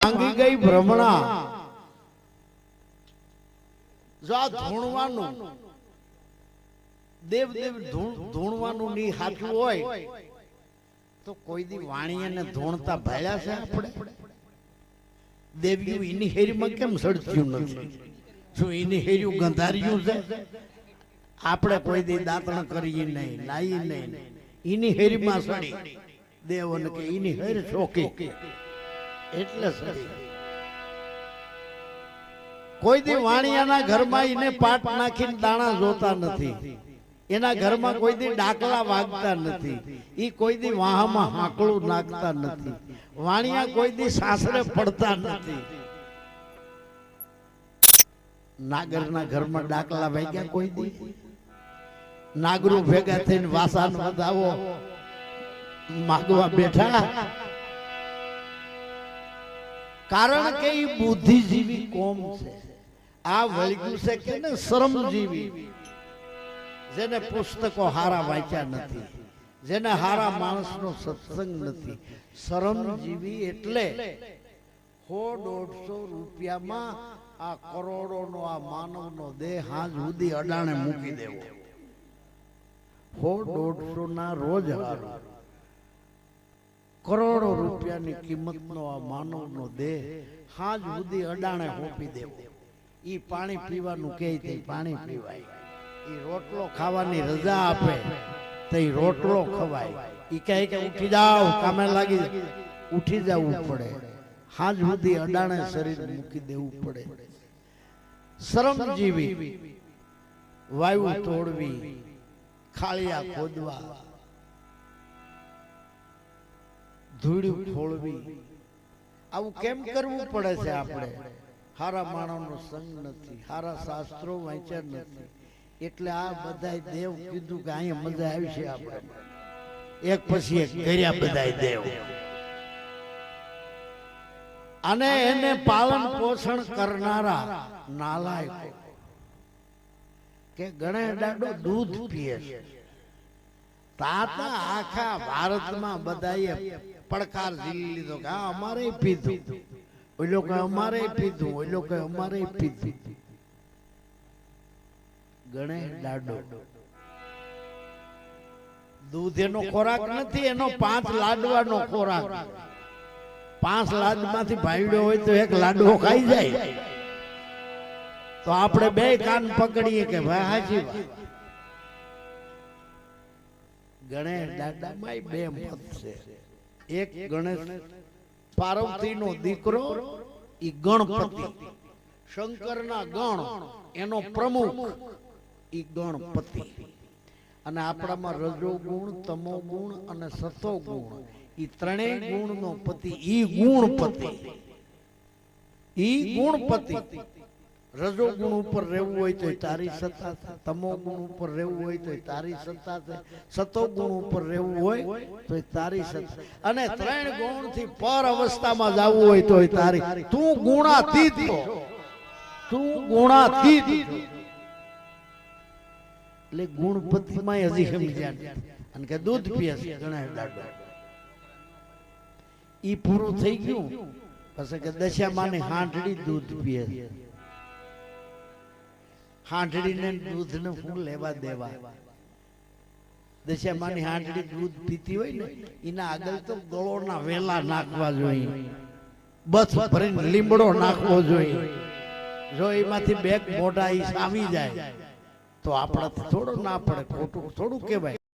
માંગી ગઈ ભ્રમણા જો આ ધૂણવાનું દેવ દેવ ધૂણવાનું ની હાચું હોય તો કોઈ દી વાણીને ધૂણતા ભાળ્યા છે આપણે? દેવ્યું એની હેરીમાં કેમ સડચ્યું નથી? શું એની હેર્યું ગંધાર્યું છે? આપણે કોઈ દી દાંતણ કરીએ નહીં, નાઈ નહીં, એની હેરીમાં સડી દેવને કે એની હેર ચોકી એટલે સડી. કોઈ દી વાણિયાના ઘરમાં એને પાટ નાખીને દાણા જોતા નથી, એના ઘરમાં કોઈ દી ડાકલા વાગતા નથી, ઈ કોઈ દી વાહમાં હાકડું નાખતા નથી, વાણિયા કોઈ દી સાસરે પડતા નથી. નાગરના ઘરમાં ડાકલા વાગ્યા કોઈ દી? નાગરું ભેગા થઈને વાસાન વધાવો માગવા બેઠા? કારણ કે ઈ બુદ્ધિજીવી કોમ છે. આ વળગ્યું છે કે ને શ્રમજીવી, જેને પુસ્તકો હારા વાંચ્યા નથી, જેને હારા માણસનો સત્સંગ નથી. શ્રમજીવી એટલે 100-150 રૂપિયામાં આ કરોડોનો આ માનવનો દેહ હાજ સુધી અડાણે મૂકી દેવો. 100-150 ના રોજ હારો કરોડો રૂપિયાની કિંમતનો આ માનવનો દેહ હાજ સુધી અડાણે હોપી દેવો. ઈ પાણી પીવાનું કહે તે પાણી પીવાય, ઈ રોટલો ખાવાની રજા આપે તો ઈ રોટલો ખવાય, ઈ કહે કે ઉઠી જાઓ કામે લાગી, ઉઠી જવું પડે. હાજ સુધી અડાણે શરીર મૂકી દેવું પડે. શ્રમજીવી વાયુ તોડવી, ખાળિયા ખોદવા, ધૂળ્યું ફોડવી, આવું કેમ કરવું પડે છે? આપણે હારા માણસનો સંગ નથી, હારા શાસ્ત્રો વાંચ્યા નથી, એટલે આ બધાય દેવ કીધું કે અહીંયા મજા આવી છે. આપણે એક પછી એક કર્યા બધાય દેવ, અને એને પાલન પોષણ કરનારા નાલાયકો કે ગણે દાડો દૂધ પીએ છે. તાતા આખા ભારતમાં બધાએ પડકાર ઝીલી લીધો કે આ અમારે પીધું, ઓલો કે અમારે પીધું, ઓલો કે અમારે પીધું. ગણે દાડો દૂધ એનો ખોરાક નથી, એનો 5 લાડવાનો ખોરાક. 5 લાડમાંથી ભાઈડો હોય તો એક લાડવો ખાઈ જાય તો આપણે 2 કાન પકડીએ કે ભાઈ હાજી વાત. ગણેશ દાદામાં 2 મત છે. એક ગણેશ પાર્વતીનો દીકરો, ઈ ગણપતિ, શંકરના ગણ એનો પ્રમુખ, ઈ ગણપતિ. અને આપણામાં રજો ગુણ, તમો ગુણ અને સતો ગુણ, ઈ 3 ગુણનો પતિ, ઈ ગુણપતિ. ઈ ગુણપતિ. રજો ગુણ ઉપર રહેવું હોય તો તારી સત્તા છે, તમો ગુણ ઉપર રહેવું હોય તો તારી સત્તા છે, સતો ગુણ ઉપર રહેવું હોય તો તારી સત્તા, અને 3 ગુણ થી પર અવસ્થામાં જવું હોય તો તારી. તું ગુણાતીત છો, તું ગુણાતીત. એટલે ગુણપતિમાં હજી સમજ્યા અને કે દૂધ પીએ છે ગણેશ દાડો. ઈ પૂરું થઈ ગયું પછી કે દશામાની હાંડડી દૂધ પીએ છે. હાંડડીને દૂધને શું લેવા દેવા? દશામાની હાંડડી દૂધ પીતી હોય ને એના આગળ તો ગળોના વેલા નાખવા જોઈએ, બસ ભરીને લીમડો નાખવો જોઈએ. જો એમાંથી 2 મોઢા ઈ સામી જાય તો આપણાથી થોડો ના પડે, ખોટું થોડું કહેવાય.